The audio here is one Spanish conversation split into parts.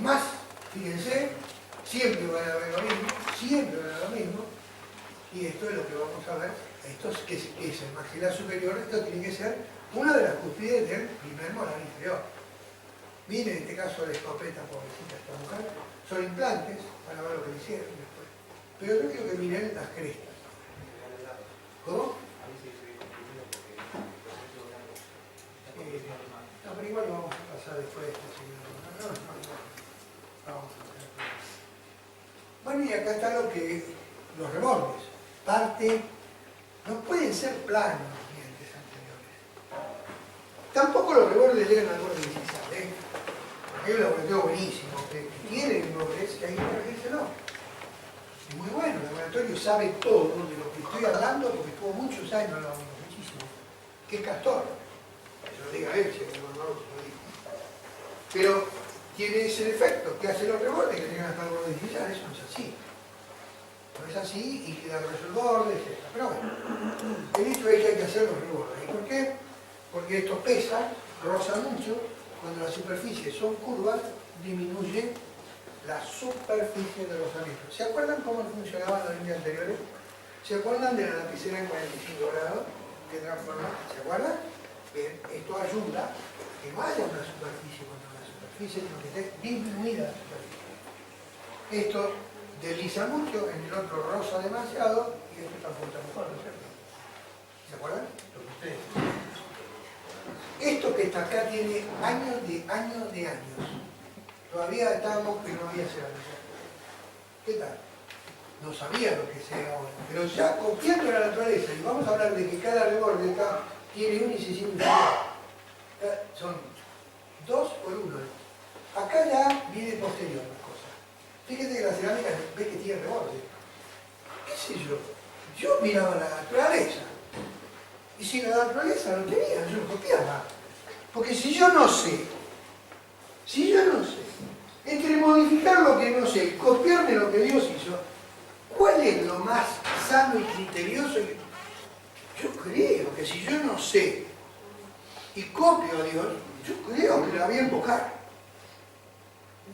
más, fíjense, siempre van a ver lo mismo, siempre van a ver lo mismo, y esto es lo que vamos a ver. Esto es, que es el maxilar superior, esto tiene que ser una de las cúspides del primer molar inferior. Miren en este caso la escopeta, pobrecita esta mujer, son implantes, van a ver lo que le hicieron después. Pero yo quiero que miren las crestas. ¿Cómo? No, pero igual vamos a pasar después de esto, señor. Vamos a ver. Bueno, y acá está los rebordes. Parte, no pueden ser planos los dientes anteriores. Tampoco los rebordes llegan al borde incisal, ¿eh? Hay un laboratorio buenísimo que tiene rebordes que hay que corregírselo. Es muy bueno, el laboratorio sabe todo de lo que estoy hablando porque estuvo muchos años hablando, muchísimo. Que es Castor. Que lo diga él, si es que no lo digo. Pero tiene ese defecto, que hace los rebordes que llegan hasta el borde incisal, eso no es así. No es así y queda grueso el borde, etc. Pero bueno, el hecho es que hay que hacer los rebordes. ¿Y por qué? Porque esto pesa, roza mucho. Cuando las superficies son curvas, disminuye la superficie de los anillos. ¿Se acuerdan cómo funcionaban los líneas anteriores? ¿Se acuerdan de la lapicera en 45 grados que transforma? ¿Se acuerdan? Bien, esto ayuda a que no haya una superficie contra una superficie, sino que esté disminuida la superficie. Esto desliza mucho, en el otro roza demasiado y esto transporta mejor, ¿no es cierto? ¿Se acuerdan? Lo que ustedes dicen. Esto que está acá tiene años de años. Todavía estábamos que no había cerámica. ¿Qué tal? No sabía lo que sea ahora. Pero ya confiando en la naturaleza, y vamos a hablar de que cada reborde acá tiene un incisivo inferior. Son 2 por 1. Acá ya viene posterior la cosa. Fíjate que la cerámica ve que tiene reborde. ¿Qué sé yo? Yo miraba la naturaleza. Y si la naturaleza no tenía, yo lo copiaba. Porque si yo no sé, entre modificar lo que no sé y copiarme lo que Dios hizo, ¿cuál es lo más sano y criterioso? Yo creo que si yo no sé y copio a Dios, yo creo que la voy a invocar.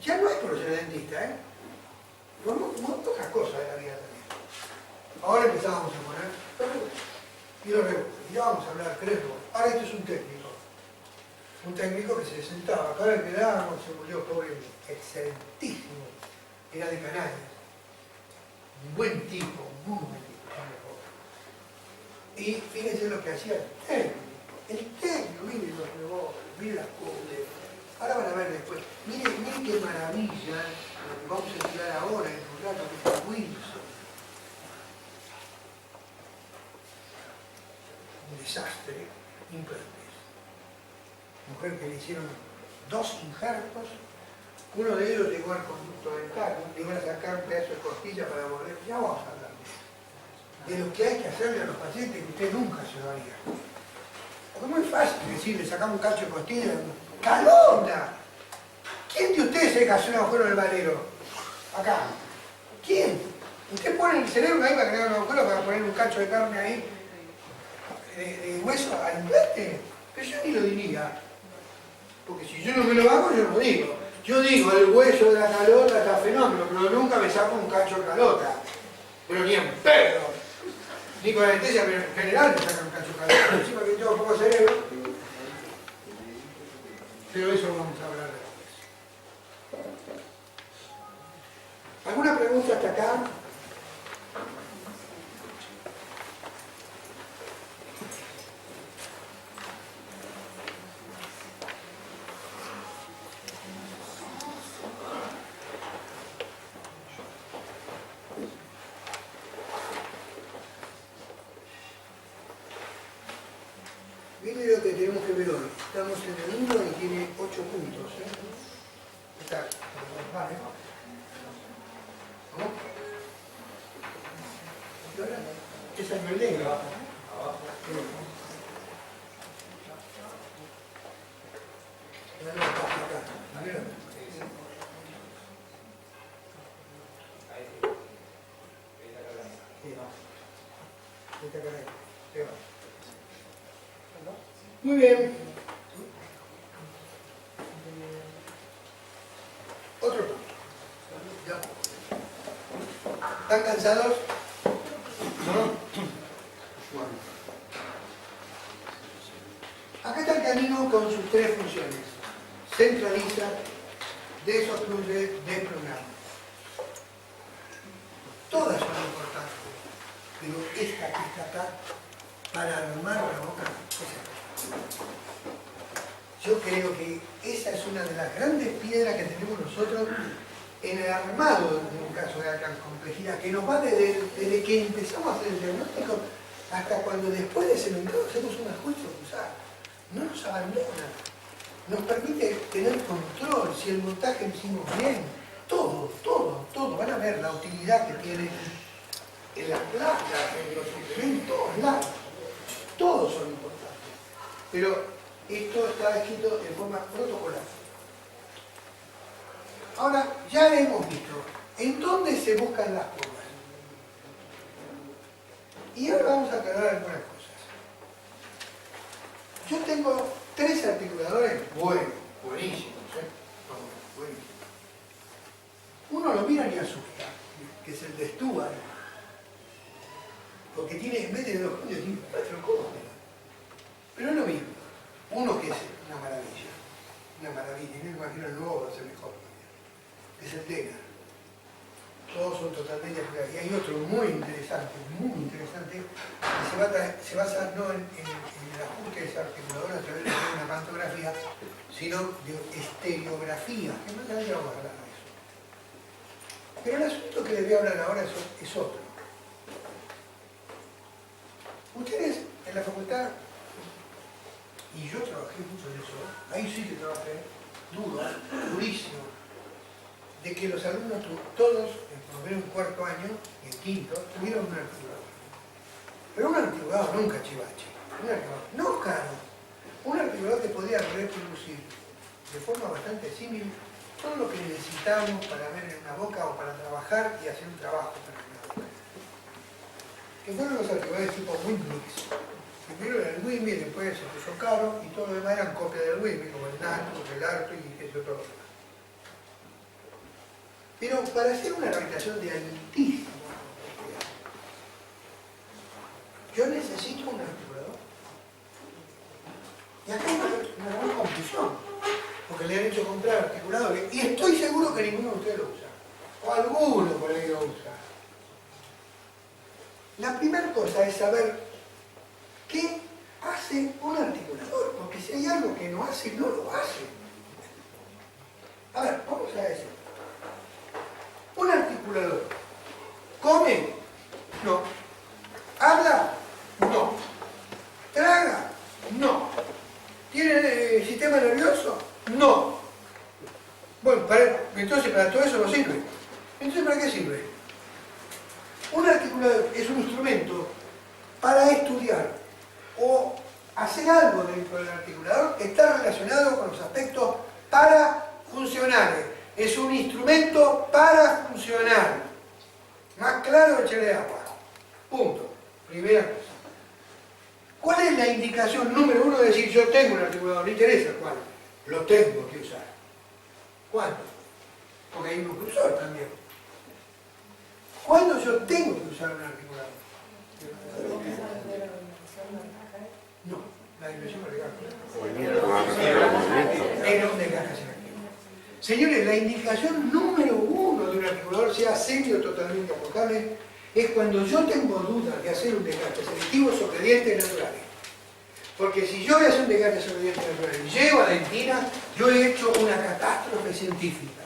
Ya no es por ser dentista, ¿eh? Muy pocas cosas de la vida también. Ahora empezábamos a poner y los rebordes. Y ya vamos a hablar 3 rebordes. Ahora esto es un técnico. Un técnico que se sentaba. Acá le quedábamos, se murió, pobre, excelentísimo. Era de Canarias. Un buen tipo, muy buen tipo. Y fíjense lo que hacía el técnico. El técnico, miren los rebordes, miren las cubres. Ahora van a ver después. Miren qué maravilla lo que vamos a estudiar ahora en un rato, que es Wilson. Un desastre, implantes. Mujer que le hicieron 2 injertos, uno de ellos llegó al conducto dental, le iban a sacar un pedazo de costilla para volver. Ya vamos a hablar de lo que hay que hacerle a los pacientes que usted nunca se lo haría. Porque es muy fácil decirle, sacamos un cacho de costilla, ¡calonda! ¿Quién de ustedes se cayó en el agujero del valero? Acá. ¿Quién? Usted pone el cerebro ahí para crear un agujero, para poner un cacho de carne ahí, de hueso al implante. Pero yo ni lo diría. Porque si yo no me lo hago, yo no digo. Yo digo, el hueso de la calota está fenómeno, pero nunca me saco un cacho de calota. Pero ni en pedo. Ni con anestesia, pero en general me sacan un cacho de calota. Encima que tengo poco cerebro. Pero eso vamos a hablar después. ¿Alguna pregunta hasta acá? Miren lo que tenemos que ver hoy. Estamos en el 1 y tiene 8 puntos. Está. Vale. ¿Cómo? ¿Y ahora? Esa es mi lengua. Abajo. Muy bien. ¿no? ¿Están cansados? ¿No? Bueno. Acá está el canino con sus tres funciones. Centraliza, desocluye, desprograma. Todas son importantes, pero esta que está acá, para armar la boca, yo creo que esa es una de las grandes piedras que tenemos nosotros en el armado de un caso de alta complejidad, que nos va desde que empezamos a hacer el diagnóstico hasta cuando después de cementado hacemos un ajuste cruzado. No nos abandona, nos permite tener control, si el montaje lo hicimos bien, todo, van a ver la utilidad que tiene en las placas, en los suplementos, en todos lados, todos son importantes, pero esto está escrito de forma protocolar. Ahora, ya hemos visto en dónde se buscan las curvas, y ahora vamos a aclarar algunas cosas. Yo tengo tres articuladores buenísimos, buenísimos. Uno lo mira y asusta, que es el de Stuart, porque tiene, en vez de 2 coños, tiene 4 coños. Pero es lo mismo. Uno que es una maravilla, y no me imagino el nuevo va a ser mejor, que es el Tena. Todos son totalmente aplicables. Y hay otro muy interesante, que se basa no en el ajuste de ese articulador a través de una pantografía, sino de estereografía, que más adelante vamos a hablar de eso. Pero el asunto que les voy a hablar ahora es otro. Ustedes en la facultad, y yo trabajé mucho en eso, ahí sí que trabajé, durísimo, de que los alumnos, todos, por lo menos en cuarto año y en quinto, tuvieron un articulador. Pero un articulador, no un cachivache, un articulador, no caro, un articulador que podía reproducir de forma bastante simple todo lo que necesitamos para ver en una boca o para trabajar y hacer un trabajo para una boca. Que fueron los articuladores tipo Windmix. Primero era el Windmix, después se puso caro y todo lo demás eran copias del Windmix, como el Natus, el Arto y qué sé yo, todo lo demás. Pero para hacer una rehabilitación de altísimo complejidad, yo necesito un articulador. Y acá hay una gran confusión, porque le han hecho comprar articuladores y estoy seguro que ninguno de ustedes lo usa. O alguno por ahí lo usa. La primera cosa es saber qué hace un articulador, porque si hay algo que no hace, no lo hace. A ver, vamos a decir. Un articulador, ¿come? No. ¿Habla? No. ¿Traga? No. ¿Tiene sistema nervioso? No. Bueno, entonces para todo eso no sirve. Entonces, ¿para qué sirve? Un articulador es un instrumento para estudiar o hacer algo dentro del articulador que está relacionado con los aspectos parafuncionales. Es un instrumento para funcionar. Más claro, echarle agua. Punto. Primera cosa. ¿Cuál es la indicación número uno de decir yo tengo un articulador? ¿Le interesa cuál? Lo tengo que usar. ¿Cuándo? Porque hay un oclusor también. ¿Cuándo yo tengo que usar un articulador? No, la dimensión vertical. Era un desgaste selectivo. Señores, la indicación número uno de un articulador, sea serio o totalmente aplicable, es cuando yo tengo dudas de hacer un desgaste selectivo sobre dientes naturales. Porque si yo voy a hacer un desgaste sobre dientes naturales y llego a dentina, yo he hecho una catástrofe científica.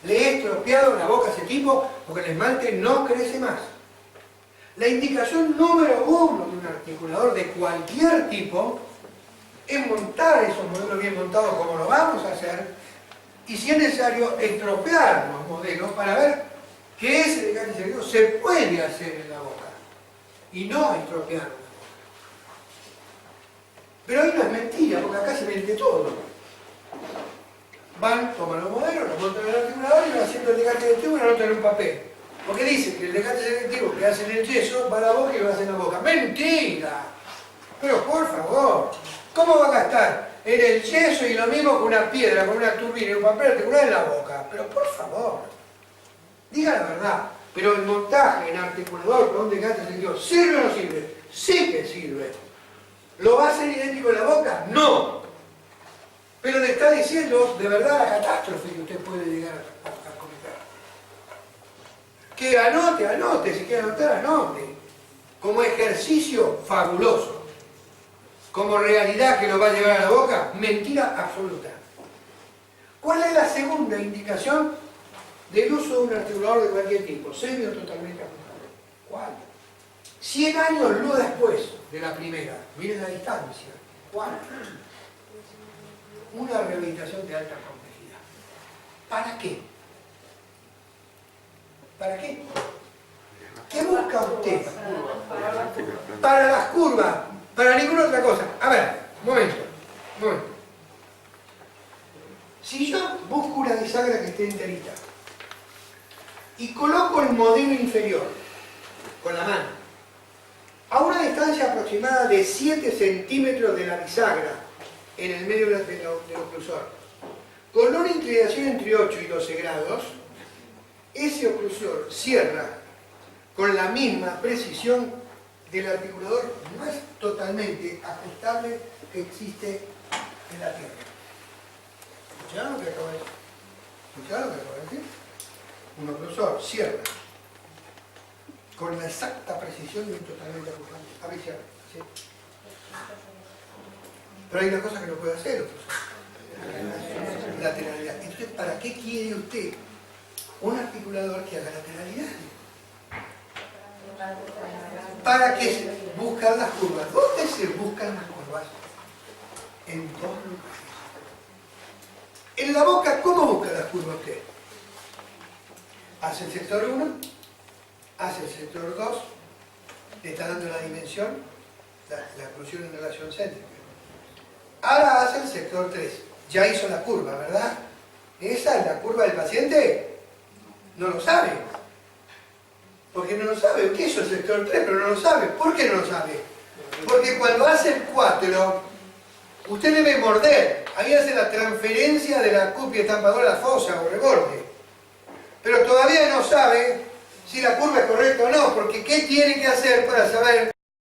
Le he estropeado la boca a ese tipo porque el esmalte no crece más. La indicación número uno de un articulador de cualquier tipo es montar esos modelos bien montados como lo vamos a hacer, y si es necesario estropear los modelos para ver que ese desgaste selectivo se puede hacer en la boca y no estropearlo. Pero ahí no es mentira, porque acá se vende todo. Van, toman los modelos, los montan en el articulador y van haciendo el desgaste selectivo y lo anotan en un papel. Porque dicen que el desgaste selectivo que hacen en el yeso va a la boca y lo hacen en la boca. ¡Mentira! Pero por favor, ¿cómo va a gastar en el yeso y lo mismo con una piedra, con una turbina y un papel articular en la boca? Pero por favor, Diga la verdad. Pero el montaje en articulador con un desgaste extensivo, ¿sirve o no sirve? Sí que sirve. ¿Lo va a hacer idéntico en la boca? No. Pero le está diciendo de verdad la catástrofe que usted puede llegar a cometer. Que anote, si quiere anotar, anote. Como ejercicio fabuloso. Como realidad que lo va a llevar a la boca, mentira absoluta. ¿Cuál es la segunda indicación del uso de un articulador de cualquier tipo? Semi o totalmente ajustable. ¿Cuál? 100 años luz después de la primera. Miren la distancia. ¿Cuál? Una rehabilitación de alta complejidad. ¿Para qué? ¿Para qué? ¿Qué busca usted? Para las curvas, para ninguna otra cosa. A ver, un momento. Si yo busco una bisagra que esté enterita y coloco el modelo inferior con la mano a una distancia aproximada de 7 centímetros de la bisagra en el medio del oclusor, con una inclinación entre 8 y 12 grados, ese oclusor cierra con la misma precisión del articulador más totalmente ajustable que existe en la Tierra. ¿Escucharon lo que acabo de decir? ¿Escucharon lo que acabo de decir? Un oclusor cierra con la exacta precisión de un totalmente ajustable. A ver, cierra. ¿Sí? Pero hay una cosa que no puede hacer el oclusor. Lateralidad. Entonces, ¿para qué quiere usted un articulador que haga lateralidad? ¿Para qué se buscan las curvas? ¿Dónde se buscan las curvas? En dos lugares. En la boca, ¿cómo busca las curvas usted? Hace el sector 1, hace el sector 2, le está dando la dimensión, la oclusión en relación céntrica. Ahora hace el sector 3. Ya hizo la curva, ¿verdad? ¿Esa es la curva del paciente? No lo sabe. ¿Por qué no lo sabe? ¿Qué hizo el sector 3? Pero no lo sabe. ¿Por qué no lo sabe? Porque cuando hace el 4, usted debe morder. Ahí hace la transferencia de la cupia estampadora a la fosa o reborde. Pero todavía no sabe si la curva es correcta o no, porque ¿qué tiene que hacer para saber